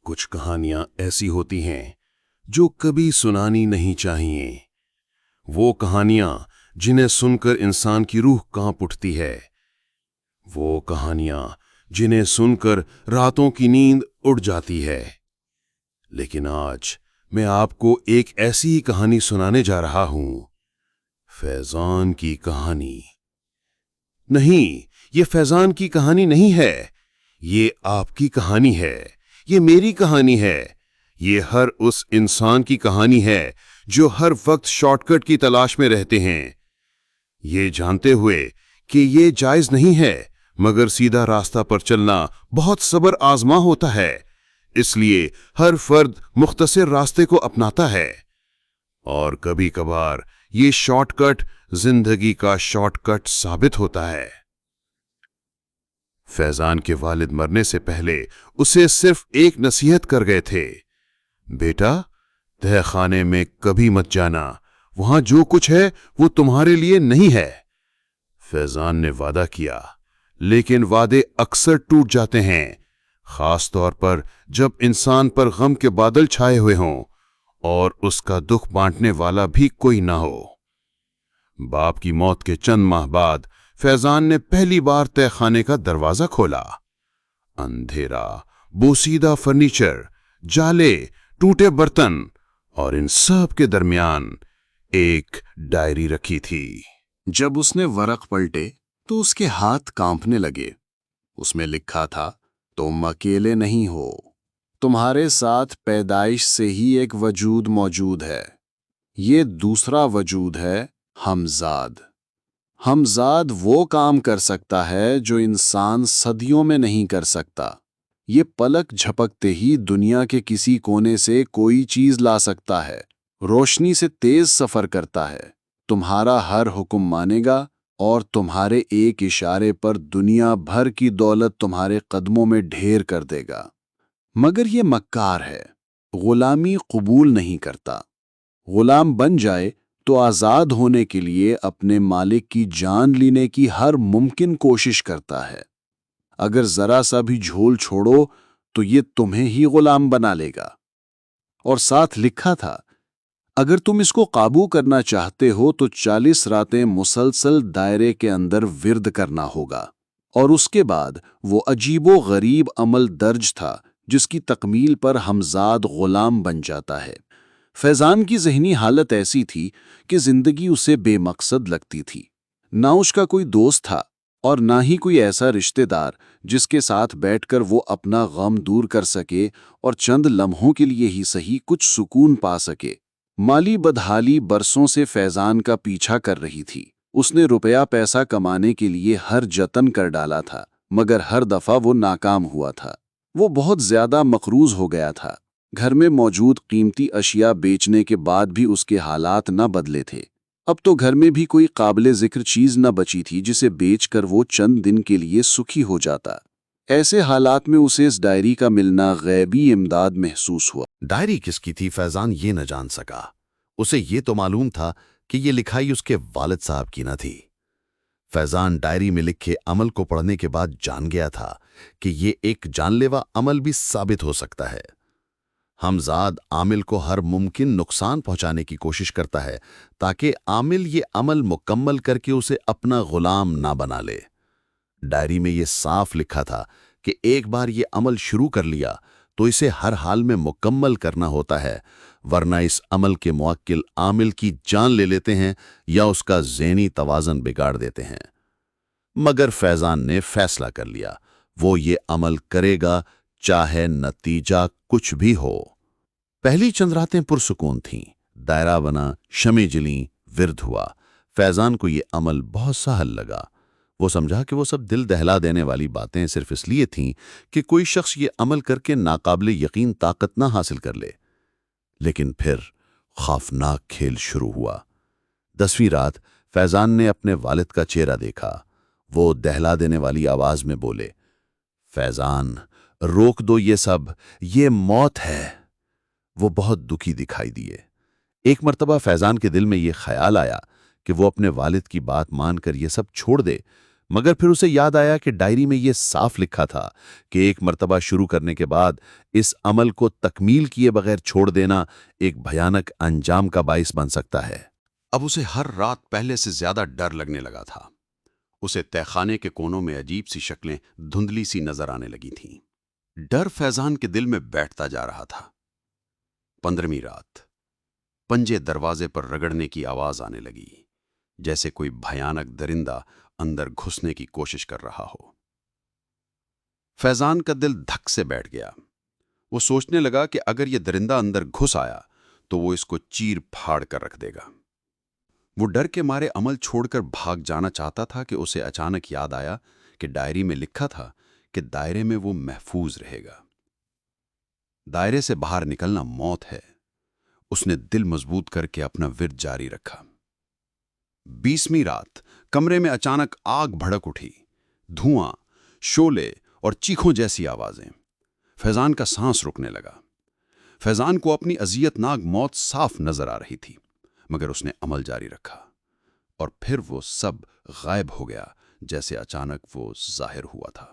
کچھ کہانیاں ایسی ہوتی ہیں جو کبھی سنانی نہیں چاہیے۔ وہ کہانیاں جنہیں سن کر انسان کی روح کانپ اٹھتی ہے، وہ کہانیاں جنہیں سن کر راتوں کی نیند اڑ جاتی ہے۔ لیکن آج میں آپ کو ایک ایسی ہی کہانی سنانے جا رہا ہوں، فیضان کی کہانی۔ نہیں، یہ فیضان کی کہانی نہیں ہے، یہ آپ کی کہانی ہے، یہ میری کہانی ہے، یہ ہر اس انسان کی کہانی ہے جو ہر وقت شارٹ کٹ کی تلاش میں رہتے ہیں، یہ جانتے ہوئے کہ یہ جائز نہیں ہے، مگر سیدھا راستہ پر چلنا بہت صبر آزما ہوتا ہے، اس لیے ہر فرد مختصر راستے کو اپناتا ہے، اور کبھی کبھار یہ شارٹ کٹ زندگی کا شارٹ کٹ ثابت ہوتا ہے۔ فیضان کے والد مرنے سے پہلے اسے صرف ایک نصیحت کر گئے تھے، بیٹا، تہہ خانے میں کبھی مت جانا، وہاں جو کچھ ہے وہ تمہارے لیے نہیں ہے۔ فیضان نے وعدہ کیا، لیکن وعدے اکثر ٹوٹ جاتے ہیں، خاص طور پر جب انسان پر غم کے بادل چھائے ہوئے ہوں اور اس کا دکھ بانٹنے والا بھی کوئی نہ ہو۔ باپ کی موت کے چند ماہ بعد فیضان نے پہلی بار تہہ خانے کا دروازہ کھولا۔ اندھیرا، بوسیدہ فرنیچر، جالے، ٹوٹے برتن، اور ان سب کے درمیان ایک ڈائری رکھی تھی۔ جب اس نے ورق پلٹے تو اس کے ہاتھ کانپنے لگے۔ اس میں لکھا تھا، تم اکیلے نہیں ہو، تمہارے ساتھ پیدائش سے ہی ایک وجود موجود ہے۔ یہ دوسرا وجود ہے حمزاد۔ حمزاد وہ کام کر سکتا ہے جو انسان صدیوں میں نہیں کر سکتا۔ یہ پلک جھپکتے ہی دنیا کے کسی کونے سے کوئی چیز لا سکتا ہے، روشنی سے تیز سفر کرتا ہے، تمہارا ہر حکم مانے گا اور تمہارے ایک اشارے پر دنیا بھر کی دولت تمہارے قدموں میں ڈھیر کر دے گا۔ مگر یہ مکار ہے، غلامی قبول نہیں کرتا۔ غلام بن جائے تو آزاد ہونے کے لیے اپنے مالک کی جان لینے کی ہر ممکن کوشش کرتا ہے۔ اگر ذرا سا بھی جھول چھوڑو تو یہ تمہیں ہی غلام بنا لے گا۔ اور ساتھ لکھا تھا، اگر تم اس کو قابو کرنا چاہتے ہو تو 40 راتیں مسلسل دائرے کے اندر ورد کرنا ہوگا۔ اور اس کے بعد وہ عجیب و غریب عمل درج تھا جس کی تکمیل پر حمزاد غلام بن جاتا ہے۔ فیضان کی ذہنی حالت ایسی تھی کہ زندگی اسے بے مقصد لگتی تھی۔ نہ اس کا کوئی دوست تھا اور نہ ہی کوئی ایسا رشتہ دار جس کے ساتھ بیٹھ کر وہ اپنا غم دور کر سکے اور چند لمحوں کے لیے ہی صحیح کچھ سکون پا سکے۔ مالی بدحالی برسوں سے فیضان کا پیچھا کر رہی تھی۔ اس نے روپیہ پیسہ کمانے کے لیے ہر جتن کر ڈالا تھا، مگر ہر دفعہ وہ ناکام ہوا تھا۔ وہ بہت زیادہ مقروض ہو گیا تھا۔ گھر میں موجود قیمتی اشیاء بیچنے کے بعد بھی اس کے حالات نہ بدلے تھے۔ اب تو گھر میں بھی کوئی قابل ذکر چیز نہ بچی تھی جسے بیچ کر وہ چند دن کے لیے سکھی ہو جاتا۔ ایسے حالات میں اسے اس ڈائری کا ملنا غیبی امداد محسوس ہوا۔ ڈائری کس کی تھی فیضان یہ نہ جان سکا۔ اسے یہ تو معلوم تھا کہ یہ لکھائی اس کے والد صاحب کی نہ تھی۔ فیضان ڈائری میں لکھے عمل کو پڑھنے کے بعد جان گیا تھا کہ یہ ایک جان لیوا عمل بھی ثابت ہو سکتا ہے۔ حمزاد عامل کو ہر ممکن نقصان پہنچانے کی کوشش کرتا ہے تاکہ عامل یہ عمل مکمل کر کے اسے اپنا غلام نہ بنا لے۔ ڈائری میں یہ صاف لکھا تھا کہ ایک بار یہ عمل شروع کر لیا تو اسے ہر حال میں مکمل کرنا ہوتا ہے، ورنہ اس عمل کے موکل عامل کی جان لے لیتے ہیں یا اس کا ذہنی توازن بگاڑ دیتے ہیں۔ مگر فیضان نے فیصلہ کر لیا، وہ یہ عمل کرے گا چاہے نتیجہ کچھ بھی ہو۔ پہلی چند راتیں پرسکون تھیں، دائرہ بنا، شمع جلیں، ورد ہوا۔ فیضان کو یہ عمل بہت سہل لگا۔ وہ سمجھا کہ وہ سب دل دہلا دینے والی باتیں صرف اس لیے تھیں کہ کوئی شخص یہ عمل کر کے ناقابل یقین طاقت نہ حاصل کر لے۔ لیکن پھر خوفناک کھیل شروع ہوا۔ 10ویں رات فیضان نے اپنے والد کا چہرہ دیکھا۔ وہ دہلا دینے والی آواز میں بولے، فیضان، روک دو یہ سب، یہ موت ہے۔ وہ بہت دکھی دکھائی دیے۔ ایک مرتبہ فیضان کے دل میں یہ خیال آیا کہ وہ اپنے والد کی بات مان کر یہ سب چھوڑ دے، مگر پھر اسے یاد آیا کہ ڈائری میں یہ صاف لکھا تھا کہ ایک مرتبہ شروع کرنے کے بعد اس عمل کو تکمیل کیے بغیر چھوڑ دینا ایک بھیانک انجام کا باعث بن سکتا ہے۔ اب اسے ہر رات پہلے سے زیادہ ڈر لگنے لگا تھا۔ اسے تہخانے کے کونوں میں عجیب سی شکلیں دھندلی سی نظر آنے لگی تھیں۔ ڈر فیضان کے دل میں بیٹھتا جا رہا تھا۔ 15ویں رات پنجے دروازے پر رگڑنے کی آواز آنے لگی، جیسے کوئی بھیانک درندہ اندر گھسنے کی کوشش کر رہا ہو۔ فیضان کا دل دھک سے بیٹھ گیا۔ وہ سوچنے لگا کہ اگر یہ درندہ اندر گھس آیا تو وہ اس کو چیر پھاڑ کر رکھ دے گا۔ وہ ڈر کے مارے عمل چھوڑ کر بھاگ جانا چاہتا تھا کہ اسے اچانک یاد آیا کہ ڈائری میں لکھا تھا کہ دائرے میں وہ محفوظ رہے گا۔ دائرے سے باہر نکلنا موت ہے۔ اس نے دل مضبوط کر کے اپنا ورد جاری رکھا۔ 20ویں رات کمرے میں اچانک آگ بھڑک اٹھی، دھواں، شعلے اور چیخوں جیسی آوازیں۔ فیضان کا سانس رکنے لگا۔ فیضان کو اپنی اذیت ناک موت صاف نظر آ رہی تھی، مگر اس نے عمل جاری رکھا، اور پھر وہ سب غائب ہو گیا جیسے اچانک وہ ظاہر ہوا تھا۔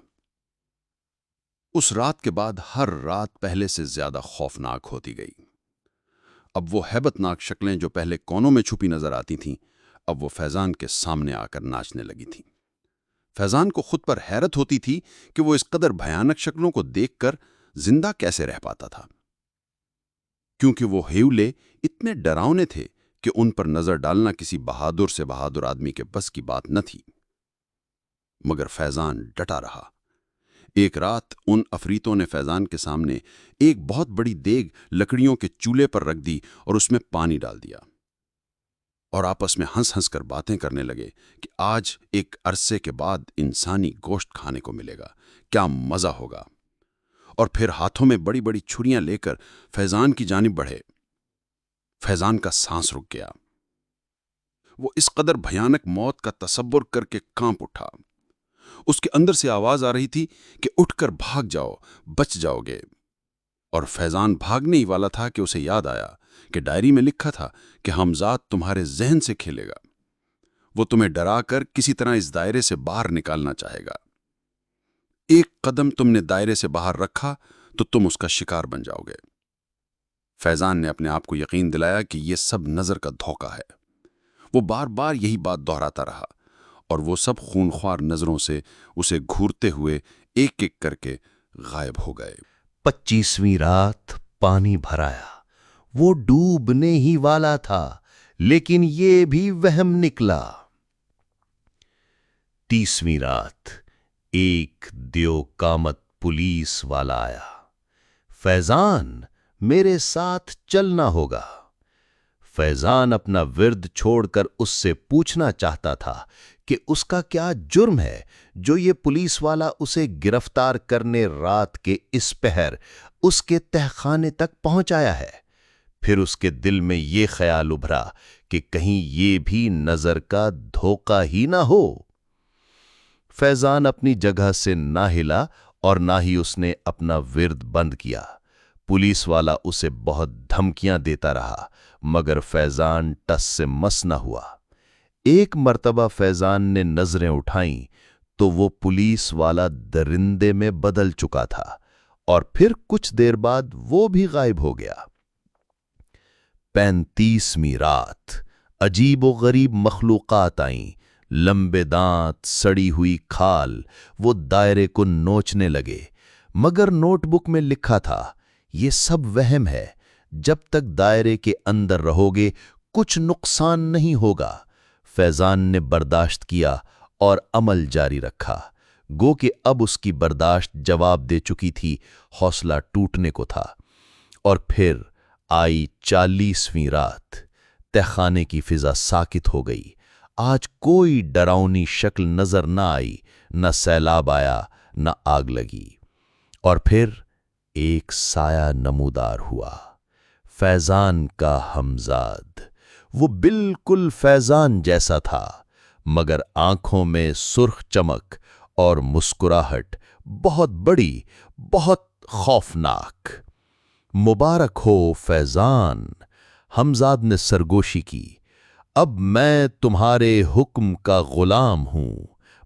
اس رات کے بعد ہر رات پہلے سے زیادہ خوفناک ہوتی گئی۔ اب وہ ہیبت ناک شکلیں جو پہلے کونوں میں چھپی نظر آتی تھیں، اب وہ فیضان کے سامنے آ کر ناچنے لگی تھیں۔ فیضان کو خود پر حیرت ہوتی تھی کہ وہ اس قدر بھیانک شکلوں کو دیکھ کر زندہ کیسے رہ پاتا تھا، کیونکہ وہ ہیولے اتنے ڈراؤنے تھے کہ ان پر نظر ڈالنا کسی بہادر سے بہادر آدمی کے بس کی بات نہ تھی۔ مگر فیضان ڈٹا رہا۔ ایک رات ان افریتوں نے فیضان کے سامنے ایک بہت بڑی دیگ لکڑیوں کے چولہے پر رکھ دی اور اس میں پانی ڈال دیا، اور آپس میں ہنس ہنس کر باتیں کرنے لگے کہ آج ایک عرصے کے بعد انسانی گوشت کھانے کو ملے گا، کیا مزہ ہوگا۔ اور پھر ہاتھوں میں بڑی بڑی چھریاں لے کر فیضان کی جانب بڑھے۔ فیضان کا سانس رک گیا۔ وہ اس قدر بھیانک موت کا تصور کر کے کانپ اٹھا۔ اس کے اندر سے آواز آ رہی تھی کہ اٹھ کر بھاگ جاؤ، بچ جاؤ گے۔ اور فیضان بھاگنے ہی والا تھا کہ اسے یاد آیا کہ ڈائری میں لکھا تھا کہ حمزاد تمہارے ذہن سے کھیلے گا، وہ تمہیں ڈرا کر کسی طرح اس دائرے سے باہر نکالنا چاہے گا۔ ایک قدم تم نے دائرے سے باہر رکھا تو تم اس کا شکار بن جاؤ گے۔ فیضان نے اپنے آپ کو یقین دلایا کہ یہ سب نظر کا دھوکہ ہے۔ وہ بار بار یہی بات دہراتا رہا، اور وہ سب خونخوار نظروں سے اسے گھورتے ہوئے ایک ایک کر کے غائب ہو گئے۔ 25ویں رات پانی بھرایا۔ وہ ڈوبنے ہی والا تھا، لیکن یہ بھی وہم نکلا۔ 30ویں رات ایک دیو کامت پولیس والا آیا۔ فیضان، میرے ساتھ چلنا ہوگا۔ فیضان اپنا ورد چھوڑ کر اس سے پوچھنا چاہتا تھا کہ اس کا کیا جرم ہے جو یہ پولیس والا اسے گرفتار کرنے رات کے اس پہر اس کے تہخانے تک پہنچایا ہے۔ پھر اس کے دل میں یہ خیال ابھرا کہ کہیں یہ بھی نظر کا دھوکہ ہی نہ ہو۔ فیضان اپنی جگہ سے نہ ہلا اور نہ ہی اس نے اپنا ورد بند کیا۔ پولیس والا اسے بہت دھمکیاں دیتا رہا، مگر فیضان ٹس سے مس نہ ہوا۔ ایک مرتبہ فیضان نے نظریں اٹھائیں تو وہ پولیس والا درندے میں بدل چکا تھا، اور پھر کچھ دیر بعد وہ بھی غائب ہو گیا۔ 35ویں رات عجیب و غریب مخلوقات آئیں، لمبے دانت، سڑی ہوئی کھال۔ وہ دائرے کو نوچنے لگے، مگر نوٹ بک میں لکھا تھا یہ سب وہم ہے، جب تک دائرے کے اندر رہو گے کچھ نقصان نہیں ہوگا۔ فیضان نے برداشت کیا اور عمل جاری رکھا، گو کہ اب اس کی برداشت جواب دے چکی تھی، حوصلہ ٹوٹنے کو تھا۔ اور پھر آئی 40ویں رات۔ تہخانے کی فضا ساکت ہو گئی۔ آج کوئی ڈراؤنی شکل نظر نہ آئی، نہ سیلاب آیا، نہ آگ لگی۔ اور پھر ایک سایہ نمودار ہوا، فیضان کا حمزاد۔ وہ بالکل فیضان جیسا تھا، مگر آنکھوں میں سرخ چمک اور مسکراہٹ بہت بڑی، بہت خوفناک۔ مبارک ہو فیضان، حمزاد نے سرگوشی کی۔ اب میں تمہارے حکم کا غلام ہوں،